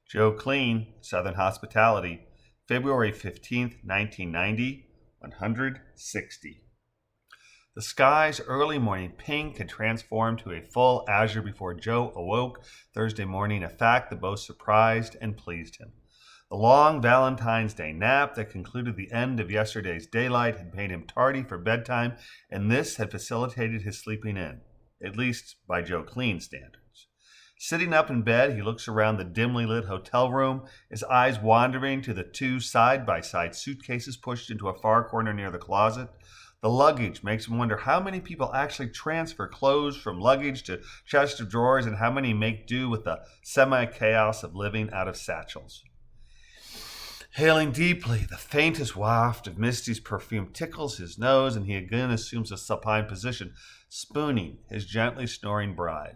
Joe Kleen, Southern Hospitality, February 15th, 1990, 160. The sky's early morning pink had transformed to a full azure before Joe awoke Thursday morning, a fact that both surprised and pleased him. The long Valentine's Day nap that concluded the end of yesterday's daylight had made him tardy for bedtime, and this had facilitated his sleeping in, at least by Joe Kleen's standards. Sitting up in bed, he looks around the dimly lit hotel room, his eyes wandering to the two side-by-side suitcases pushed into a far corner near the closet. The luggage makes him wonder how many people actually transfer clothes from luggage to chest of drawers and how many make do with the semi-chaos of living out of satchels. Hailing deeply, the faintest waft of Misty's perfume tickles his nose, and he again assumes a supine position, spooning his gently snoring bride.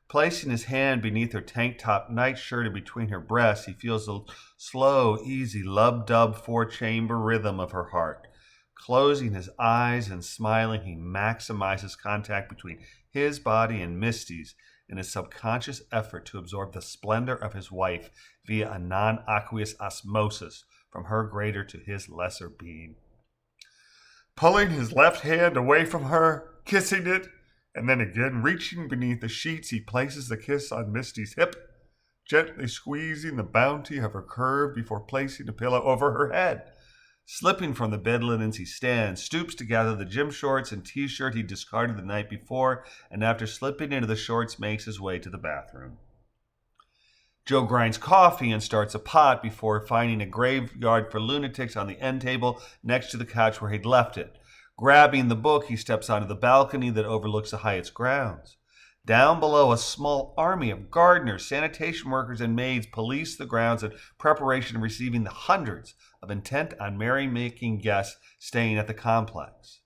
Placing his hand beneath her tank-top nightshirt and between her breasts, he feels the slow, easy, lub-dub four-chamber rhythm of her heart. Closing his eyes and smiling, he maximizes contact between his body and Misty's in a subconscious effort to absorb the splendor of his wife via a non-aqueous osmosis from her greater to his lesser being. Pulling his left hand away from her, kissing it, and then again reaching beneath the sheets, he places the kiss on Misty's hip, gently squeezing the bounty of her curve before placing a pillow over her head. Slipping from the bed linens, he stands, stoops to gather the gym shorts and t-shirt he discarded the night before, and after slipping into the shorts, makes his way to the bathroom. Joe grinds coffee and starts a pot before finding a graveyard for lunatics on the end table next to the couch where he'd left it. Grabbing the book, he steps onto the balcony that overlooks the Hyatt's grounds. Down below, a small army of gardeners, sanitation workers, and maids police the grounds in preparation of receiving the hundreds of intent on merrymaking guests staying at the complex.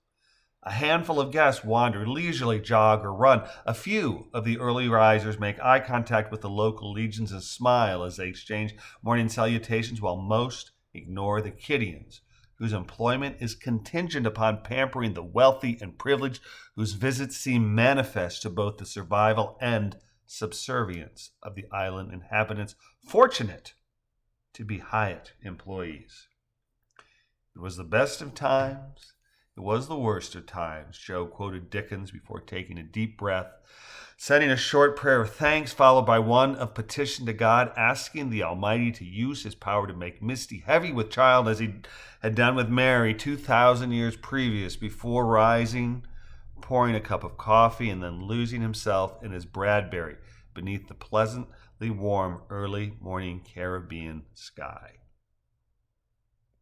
A handful of guests wander, leisurely jog or run. A few of the early risers make eye contact with the local legions and smile as they exchange morning salutations, while most ignore the Kittians, whose employment is contingent upon pampering the wealthy and privileged, whose visits seem manifest to both the survival and subservience of the island inhabitants, fortunate to be Hyatt employees. It was the best of times, it was the worst of times, Joe quoted Dickens before taking a deep breath, sending a short prayer of thanks followed by one of petition to God, asking the Almighty to use his power to make Misty heavy with child as he had done with Mary 2,000 years previous, before rising, pouring a cup of coffee, and then losing himself in his Bradbury beneath the pleasantly warm early morning Caribbean sky.